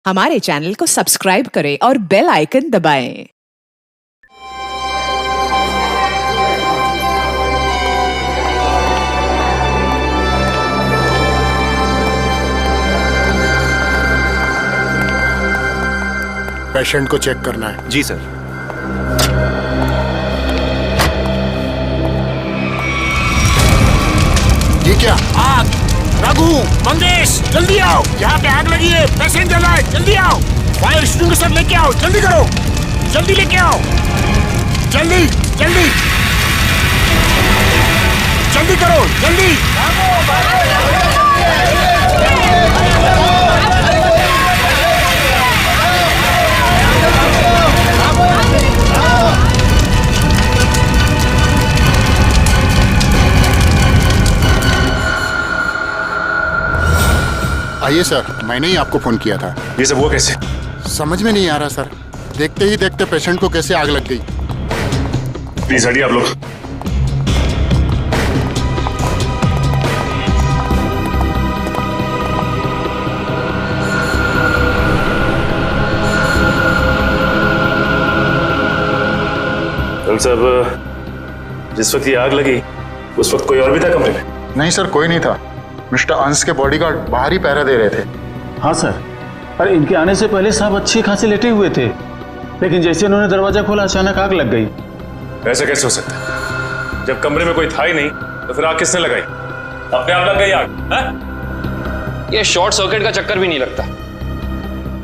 हमारे चैनल को सब्सक्राइब करें और बेल आइकन दबाएं। पेशेंट को चेक करना है। जी सर। ये क्या? आग! रघु, मंगेश, जल्दी आओ, यहाँ पे आग लगी है, पेशेंट जल रहा है, जल्दी आओ, फायर एक्सटिंग्विशर लेके आओ, जल्दी करो, जल्दी लेके आओ, जल्दी जल्दी जल्दी करो, जल्दी। आइए सर, मैंने ही आपको फोन किया था। ये सब हुआ कैसे? समझ में नहीं आ रहा सर, देखते ही देखते पेशेंट को कैसे आग लग गई। प्लीज हटिए आप लोग। डॉक्टर साहब, जिस वक्त ये आग लगी उस वक्त कोई और भी था कमरे में? नहीं सर, कोई नहीं था। मिस्टर अंश के बॉडीगार्ड बाहर ही पहरा दे रहे थे। हाँ सर, अरे इनके आने से पहले साहब अच्छे खासे लेटे हुए थे, लेकिन जैसे उन्होंने दरवाजा खोला अचानक आग लग गई। ऐसा कैसे हो सकता है? जब कमरे में कोई था ही नहीं तो फिर आग किसने लगाई? अपने आप लग गई आग? ये शॉर्ट सर्किट का चक्कर भी नहीं लगता,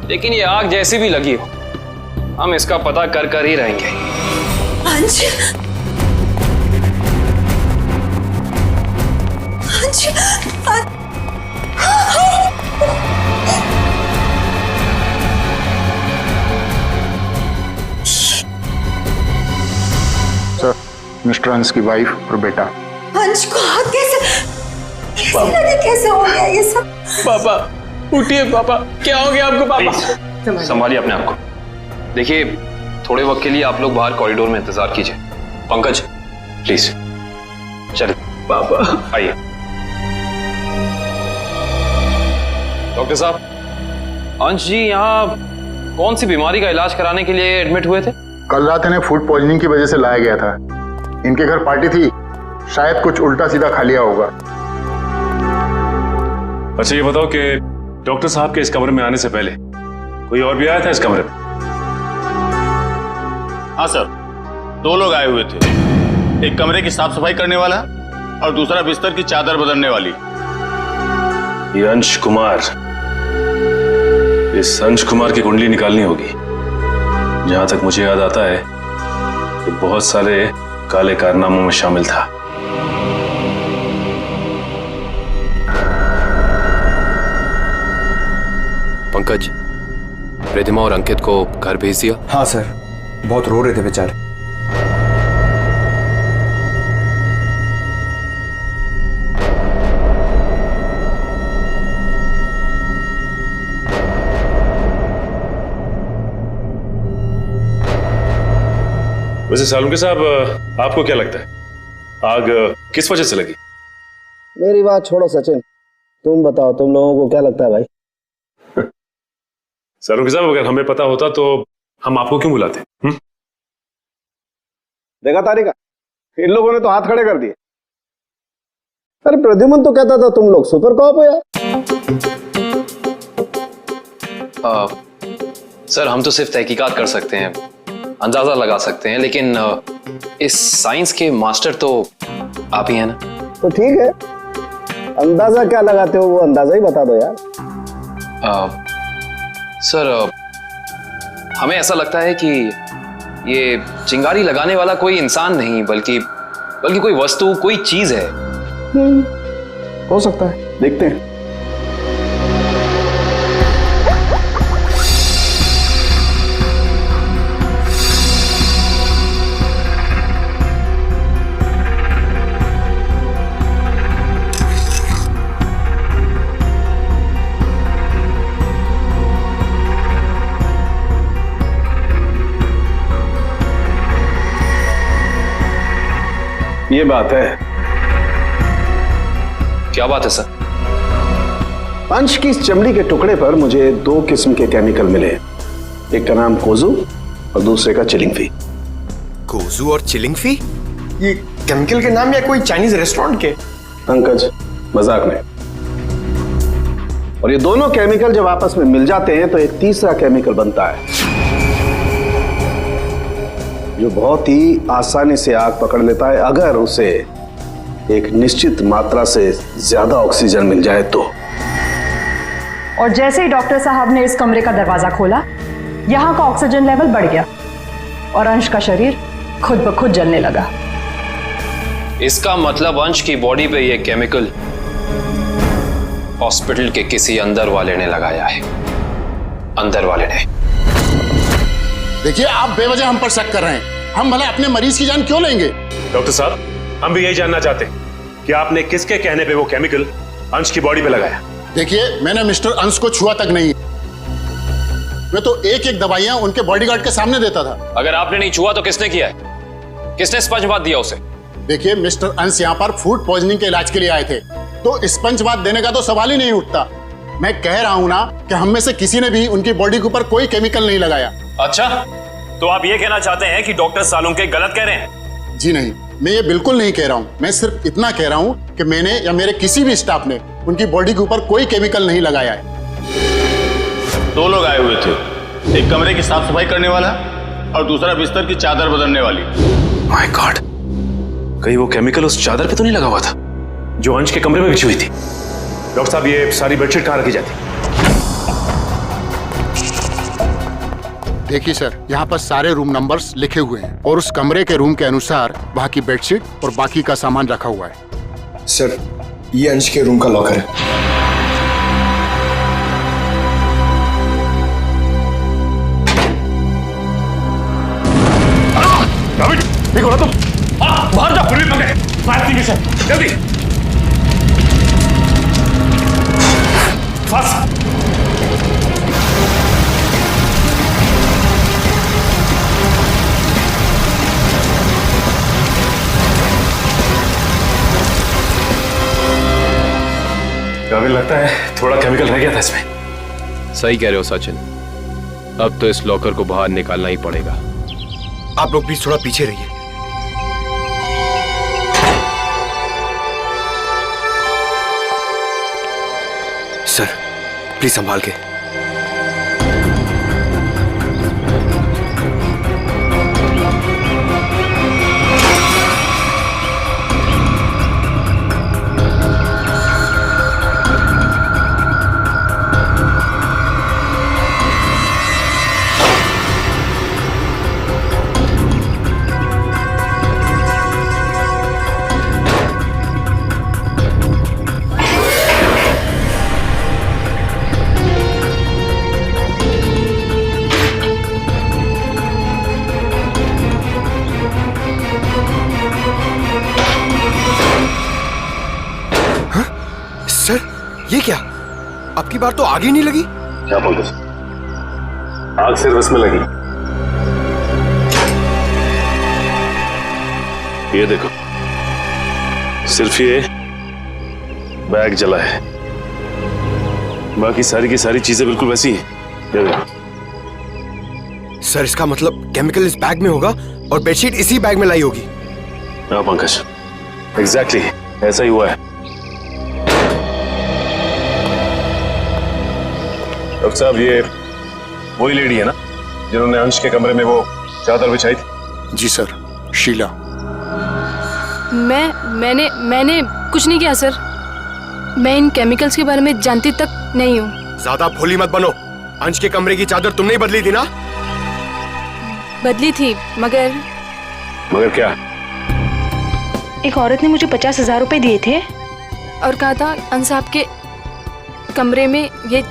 लेकिन ये आग जैसी भी लगी हो हम इसका पता कर कर ही रहेंगे। अंश, अंश, सर, मिस्टर अंश की वाइफ और बेटा। अंश को आग कैसे हो गया ये सब? पापा उठिए, पापा क्या हो गया आपको? पापा संभालिए अपने आप को। देखिए, थोड़े वक्त के लिए आप लोग बाहर कॉरिडोर में इंतजार कीजिए। पंकज प्लीज चलिए। पापा आइए। डॉक्टर साहब, अंश जी यहाँ कौन सी बीमारी का इलाज कराने के लिए एडमिट हुए थे? कल रात इन्हें फूड पॉइजनिंग की वजह से लाया गया था। इनके घर पार्टी थी, शायद कुछ उल्टा सीधा खा लिया होगा। अच्छा ये बताओ कि डॉक्टर साहब के इस कमरे में आने से पहले कोई और भी आया था इस कमरे में? हाँ सर, 2 लोग आए हुए थे, एक कमरे की साफ सफाई करने वाला और दूसरा बिस्तर की चादर बदलने वाली। ये अंश कुमार, इस अंश कुमार की कुंडली निकालनी होगी। जहां तक मुझे याद आता है कि बहुत सारे काले कारनामों में शामिल था। पंकज, रिधिमा और अंकित को घर भेज दिया? हाँ सर, बहुत रो रहे थे बेचारे। वैसे सालुंके साहब, आपको क्या लगता है आग किस वजह से लगी? मेरी बात छोड़ो सचिन, तुम बताओ, तुम लोगों को क्या लगता है भाई? सालुंके साहब, अगर हमें पता होता तो हम आपको क्यों बुलाते? देखा तारिका, इन लोगों ने तो हाथ खड़े कर दिए। अरे प्रद्युमन तो कहता था तुम लोग सुपर कॉप हो यार। सर, हम तो सिर्फ तहकीकात कर सकते हैं, अंदाजा लगा सकते हैं, लेकिन इस साइंस के मास्टर तो आप ही हैं ना। तो ठीक है, अंदाजा क्या लगाते हो वो अंदाजा ही बता दो यार। सर, हमें ऐसा लगता है कि ये चिंगारी लगाने वाला कोई इंसान नहीं, बल्कि कोई वस्तु, कोई चीज है। हो सकता है, देखते हैं। ये बात है। क्या बात है सर? अंश की इस चमड़ी के टुकड़े पर मुझे 2 किस्म के केमिकल मिले। एक का नाम कोजू और दूसरे का चिलिंगफी। कोजू और चिलिंगफी? ये केमिकल के नाम या कोई चाइनीज रेस्टोरेंट के? पंकज, मजाक में। और ये दोनों केमिकल जब आपस में मिल जाते हैं तो एक तीसरा केमिकल बनता है जो बहुत ही आसानी से आग पकड़ लेता है अगर उसे एक निश्चित मात्रा से ज्यादा ऑक्सीजन मिल जाए तो। और जैसे ही डॉक्टर साहब ने इस कमरे का दरवाजा खोला, यहाँ का ऑक्सीजन लेवल बढ़ गया और अंश का शरीर खुद ब खुद जलने लगा। इसका मतलब अंश की बॉडी पे ये केमिकल हॉस्पिटल के किसी अंदर वाले ने लगाया है। अंदर वाले ने। देखिए, आप बेवजह हम पर शक कर रहे हैं। हम भला अपने मरीज की जान क्यों लेंगे? डॉक्टर साहब, हम भी यही जानना चाहते हैं कि आपने किसके कहने पे वो केमिकल अंश की बॉडी पे लगाया। देखिए, मैंने मिस्टर अंश को छुआ तक नहीं। मैं तो एक एक दवाइयां उनके बॉडीगार्ड के सामने देता था। अगर आपने नहीं छुआ तो किसने किया है? किसने स्पंज बाथ दिया उसे? देखिए, मिस्टर अंश यहाँ पर फूड पॉइजनिंग के इलाज के लिए आए थे, तो स्पंज बाथ देने का तो सवाल ही नहीं उठता। मैं कह रहा हूँ ना कि हम में से किसी ने भी उनकी बॉडी के ऊपर कोई केमिकल नहीं लगाया। अच्छा, तो आप ये कहना चाहते हैं कि डॉक्टर सालुंके गलत कह रहे हैं? जी नहीं, मैं ये बिल्कुल नहीं कह रहा हूँ। मैं सिर्फ इतना कह रहा हूँ कि मैंने या मेरे किसी भी स्टाफ ने उनकी बॉडी के ऊपर कोई केमिकल नहीं लगाया है। 2 लोग आए हुए थे, एक कमरे की साफ सफाई करने वाला और दूसरा बिस्तर की चादर बदलने वाली। माय गॉड, कहीं वो केमिकल उस चादर पे तो नहीं लगा हुआ था जो अंश के कमरे में बिछी हुई थी? डॉक्टर साहब, ये सारी बेडशीट कहाँ रखी जाती? देखिए सर, यहाँ पर सारे रूम नंबर्स लिखे हुए हैं और उस कमरे के रूम के अनुसार वहाँ की बेडशीट और बाकी का सामान रखा हुआ है। सर, ये अंश के रूम का लॉकर है। ठीक हो रहा तुम? बाहर जाओ, फिर भी पकड़े। फायर एक्सटिंग्विशर, जल्दी। फास्ट। काबिल लगता है थोड़ा केमिकल रह गया था इसमें। सही कह रहे हो सचिन, अब तो इस लॉकर को बाहर निकालना ही पड़ेगा। आप लोग प्लीज थोड़ा पीछे रहिए। सर, प्लीज संभाल के। ये क्या? आपकी बार तो आग ही नहीं लगी? क्या पंकज, आग सिर्फ इसमें लगी। ये देखो, सिर्फ ये बैग जला है, बाकी सारी की सारी चीजें बिल्कुल वैसी हैं। ये देखो। सर, इसका मतलब केमिकल इस बैग में होगा और बेडशीट इसी बैग में लाई होगी। हाँ पंकज, एग्जैक्टली ऐसा ही हुआ है। डॉक्टर साहब, ये वही लेडी है ना जिन्होंने अंश के कमरे में वो चादर बिछाई थी? जी सर, शीला। मैंने कुछ नहीं किया सर। मैं इन केमिकल्स के बारे में जानती तक नहीं हूँ। ज्यादा भोली मत बनो। अंश के कमरे की चादर तुमने ही बदली थी ना? बदली थी, मगर क्या? एक औरत ने मुझे 50,000 रुपए दिए थे और कहा था अंश साहब के कमरे में ये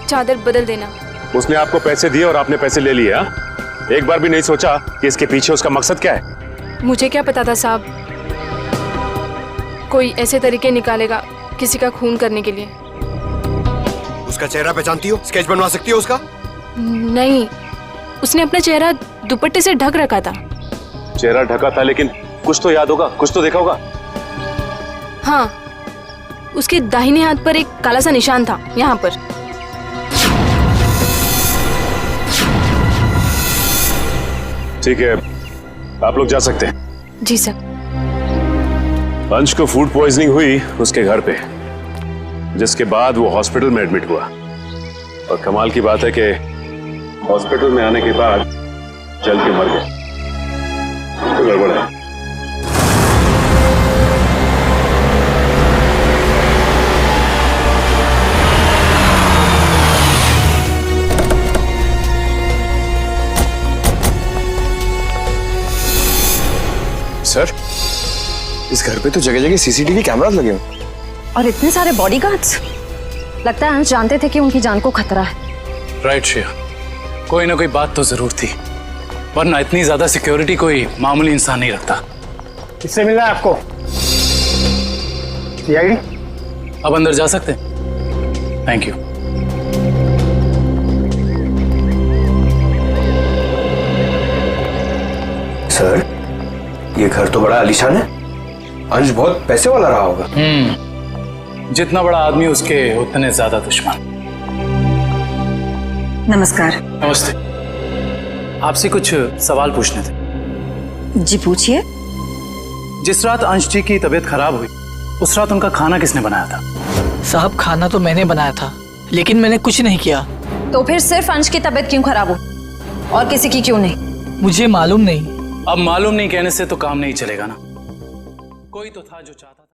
चादर बदल देना। उसने आपको पैसे दिए और आपने पैसे ले लिए? हाँ? एक बार भी नहीं सोचा कि इसके पीछे उसका मकसद क्या है? मुझे क्या पता था साहब, कोई ऐसे तरीके निकालेगा किसी का खून करने के लिए। उसका चेहरा पहचानती हो? स्केच बनवा सकती हो उसका? नहीं, उसने अपना चेहरा दुपट्टे से ढक रखा था। चेहरा ढका था, लेकिन कुछ तो याद होगा, कुछ तो देखा होगा। हाँ, उसके दाहिने हाथ पर एक काला सा निशान था, यहाँ पर। ठीक है, आप लोग जा सकते हैं। जी सर। अंश को फूड पॉइजनिंग हुई उसके घर पे, जिसके बाद वो हॉस्पिटल में एडमिट हुआ। और कमाल की बात है कि हॉस्पिटल में आने के बाद जल के मर गए। तो गड़बड़ है। सर, इस घर पे तो जगह जगह सीसीटीवी कैमरास लगे हैं। और इतने सारे बॉडीगार्ड्स। लगता है अंश जानते थे कि उनकी जान को खतरा है। राइट श्रेया, कोई ना कोई बात तो जरूर थी, वरना इतनी ज्यादा सिक्योरिटी कोई मामूली इंसान नहीं रखता। किससे मिला है आपको? सीआईडी? अब अंदर जा सकते हैं? Thank you. सर, ये घर तो बड़ा आलीशान है। अंश बहुत पैसे वाला रहा होगा। जितना बड़ा आदमी उसके उतने ज्यादा दुश्मन। नमस्कार। नमस्ते। आपसे कुछ सवाल पूछने थे। जी पूछिए। जिस रात अंश जी की तबीयत खराब हुई, उस रात उनका खाना किसने बनाया था? साहब, खाना तो मैंने बनाया था, लेकिन मैंने कुछ नहीं किया। तो फिर सिर्फ अंश की तबीयत क्यों खराब हो और किसी की क्यों नहीं? मुझे मालूम नहीं। अब मालूम नहीं कहने से तो काम नहीं चलेगा ना। कोई तो था जो चाहता था।